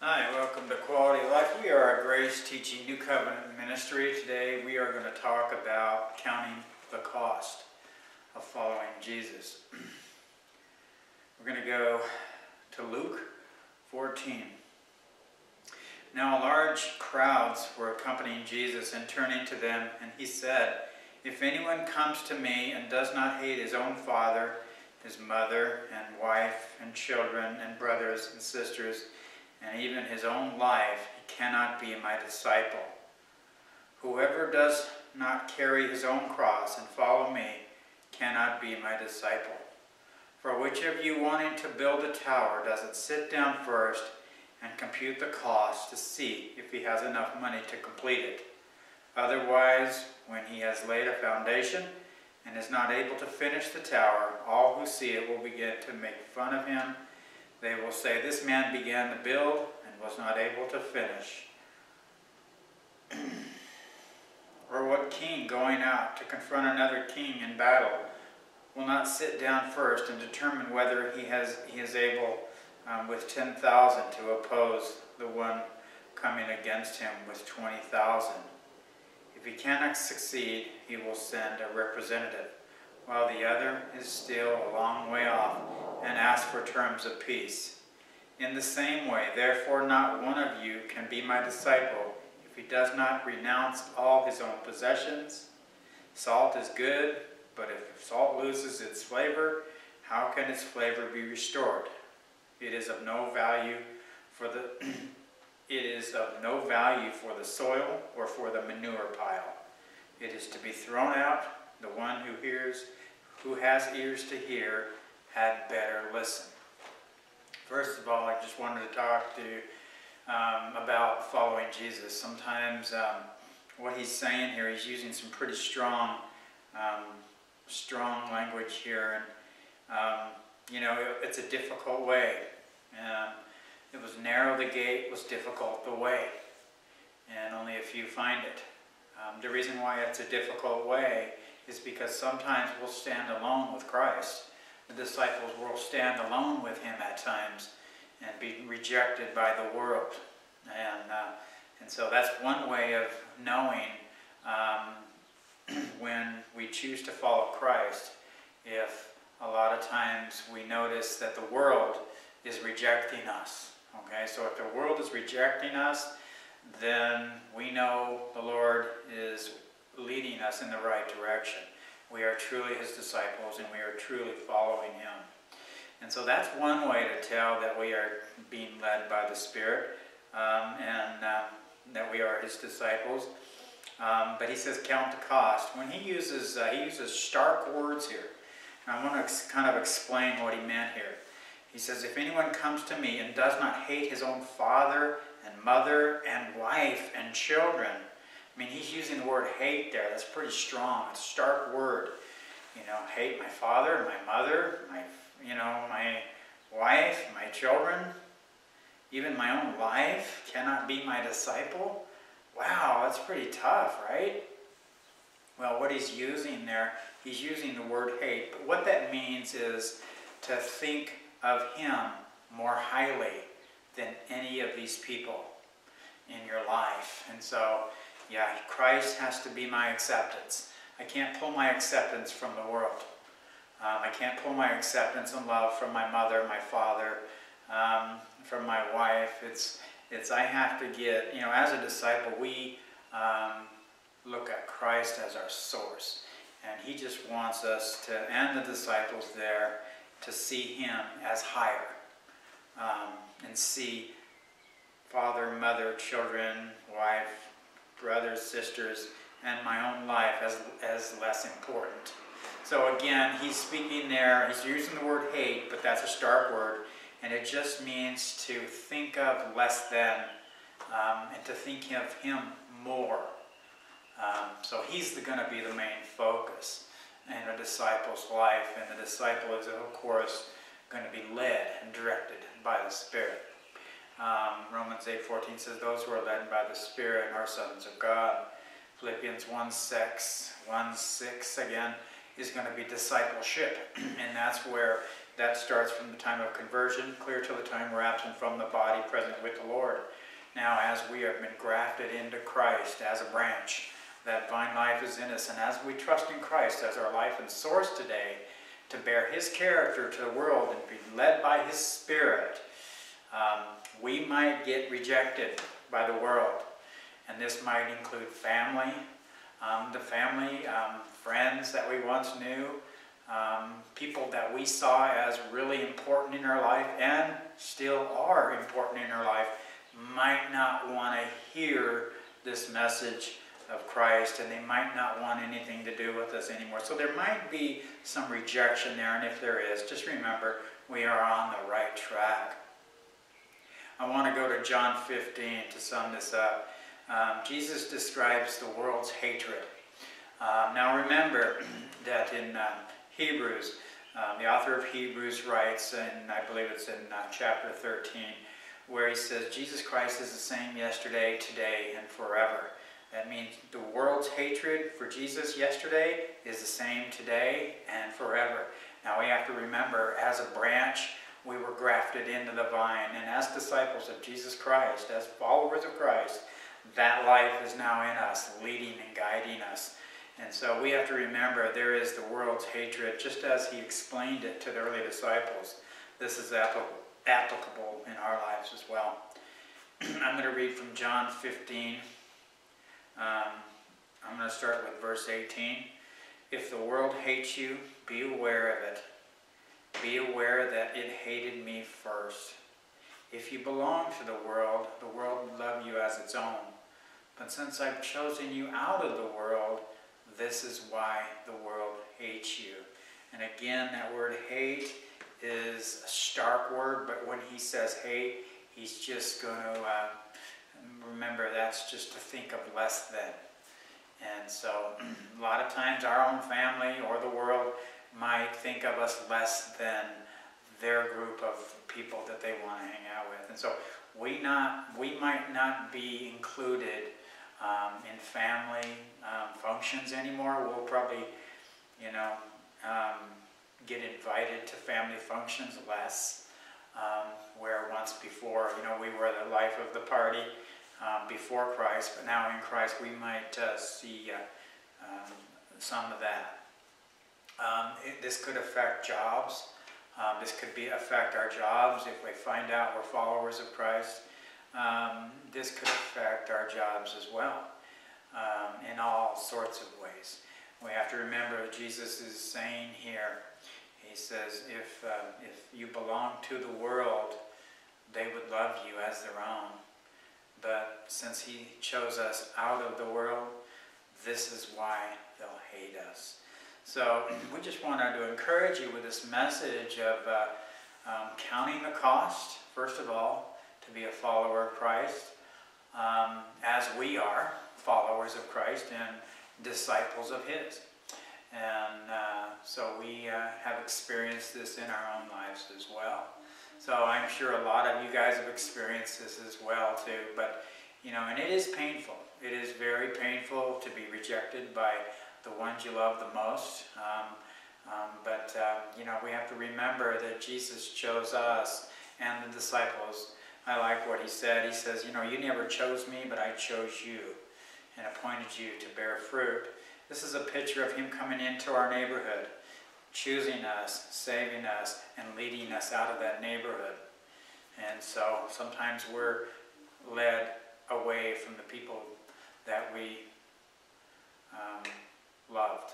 Hi, welcome to Quality Life. We are a Grace Teaching New Covenant ministry. Today we are going to talk about counting the cost of following Jesus. We're going to go to Luke 14. Now large crowds were accompanying Jesus, and turning to them, and he said, "If anyone comes to me and does not hate his own father, his mother and wife and children and brothers and sisters, and even his own life, he cannot be my disciple. Whoever does not carry his own cross and follow me cannot be my disciple. For which of you wanting to build a tower doesn't sit down first and compute the cost to see if he has enough money to complete it? Otherwise, when he has laid a foundation and is not able to finish the tower, all who see it will begin to make fun of him. They will say, 'This man began to build and was not able to finish.' Or what king going out to confront another king in battle will not sit down first and determine whether he is able with 10,000 to oppose the one coming against him with 20,000? If he cannot succeed, he will send a representative, while the other is still a long way off, and ask for terms of peace. In the same way, therefore, not one of you can be my disciple if he does not renounce all his own possessions. Salt is good, but if salt loses its flavor, how can its flavor be restored? It is of no value for the soil or for the manure pile. It is to be thrown out. The one who has ears to hear had better listen." First of all, I just wanted to talk to you about following Jesus. Sometimes what he's saying here, he's using some pretty strong language here, and it's a difficult way. It was narrow the gate, was difficult the way, and only a few find it. The reason why it's a difficult way is because sometimes we'll stand alone with Christ. The disciples will stand alone with him at times and be rejected by the world. And so that's one way of knowing when we choose to follow Christ, if a lot of times we notice that the world is rejecting us. Okay, so if the world is rejecting us, then we know the Lord is leading us in the right direction. We are truly his disciples, and we are truly following him. And so that's one way to tell that we are being led by the Spirit, and that we are his disciples. But he says count the cost. When he uses stark words here, and I want to kind of explain what he meant here. He says, if anyone comes to me and does not hate his own father and mother and wife and children. I mean, he's using the word hate there. That's pretty strong. It's a stark word. Hate my father, my mother, my wife, my children, even my own life cannot be my disciple. Wow, that's pretty tough, right? Well, what he's using there, he's using the word hate. But what that means is to think of him more highly than any of these people in your life. And so, yeah, Christ has to be my acceptance. I can't pull my acceptance from the world. I can't pull my acceptance and love from my mother, my father, from my wife. It's I have to get, as a disciple, we look at Christ as our source. And he just wants us to, and the disciples there, to see him as higher. And see father, mother, children, wife, brothers, sisters, and my own life as less important. So again, he's speaking there, he's using the word hate, but that's a stark word, and it just means to think of less than, and to think of him more. So he's going to be the main focus in a disciple's life, and the disciple is, of course, going to be led and directed by the Spirit. Romans 8:14 says, those who are led by the Spirit are sons of God. Philippians 1:6 again, is going to be discipleship. And that's where that starts from the time of conversion, clear till the time we're absent from the body, present with the Lord. Now, as we have been grafted into Christ as a branch, that vine life is in us. And as we trust in Christ as our life and source today, to bear His character to the world and be led by His Spirit, we might get rejected by the world. And this might include family, friends that we once knew, people that we saw as really important in our life and still are important in our life, might not want to hear this message of Christ, and they might not want anything to do with us anymore. So there might be some rejection there, and if there is, just remember, we are on the right track. I want to go to John 15 to sum this up. Jesus describes the world's hatred. Now remember that in Hebrews, the author of Hebrews writes, and I believe it's in chapter 13, where he says, Jesus Christ is the same yesterday, today, and forever. That means the world's hatred for Jesus yesterday is the same today and forever. Now we have to remember, as a branch, we were grafted into the vine. And as disciples of Jesus Christ, as followers of Christ, that life is now in us, leading and guiding us. And so we have to remember there is the world's hatred, just as He explained it to the early disciples. This is applicable in our lives as well. I'm going to read from John 15. I'm going to start with verse 18. If the world hates you, be aware of it. Be aware that it hated me first. If you belong to the world would love you as its own. But since I've chosen you out of the world, this is why the world hates you. And again, that word hate is a stark word, but when he says hate, he's just going to remember that's just to think of less than. And so a lot of times our own family or the world might think of us less than their group of people that they want to hang out with. And so we might not be included in family functions anymore. We'll probably, get invited to family functions less, where once before, we were the life of the party before Christ, but now in Christ we might see some of that. This could affect jobs. This could affect our jobs if we find out we're followers of Christ. This could affect our jobs as well, in all sorts of ways. We have to remember Jesus is saying here, he says, if you belong to the world, they would love you as their own. But since He chose us out of the world, this is why they'll hate us. So we just wanted to encourage you with this message of counting the cost, first of all, to be a follower of Christ, as we are followers of Christ and disciples of His. And so we have experienced this in our own lives as well. So I'm sure a lot of you guys have experienced this as well too. But, and it is painful. It is very painful to be rejected by the ones you love the most. But we have to remember that Jesus chose us and the disciples. I like what He said. He says, you never chose me, but I chose you and appointed you to bear fruit. This is a picture of Him coming into our neighborhood, choosing us, saving us, and leading us out of that neighborhood. And so sometimes we're led away from the people that we loved,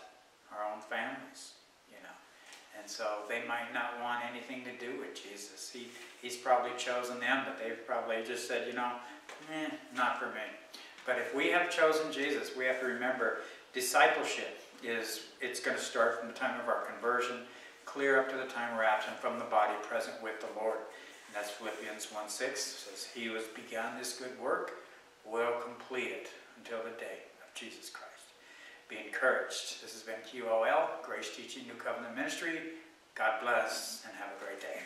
our own families, And so they might not want anything to do with Jesus. He's probably chosen them, but they've probably just said, not for me. But if we have chosen Jesus, we have to remember discipleship it's going to start from the time of our conversion, clear up to the time we're absent from the body, present with the Lord. And that's Philippians 1:6. Says, He who has begun this good work will complete it until the day of Jesus Christ. Be encouraged. This has been QOL, Grace Teaching New Covenant Ministry. God bless and have a great day.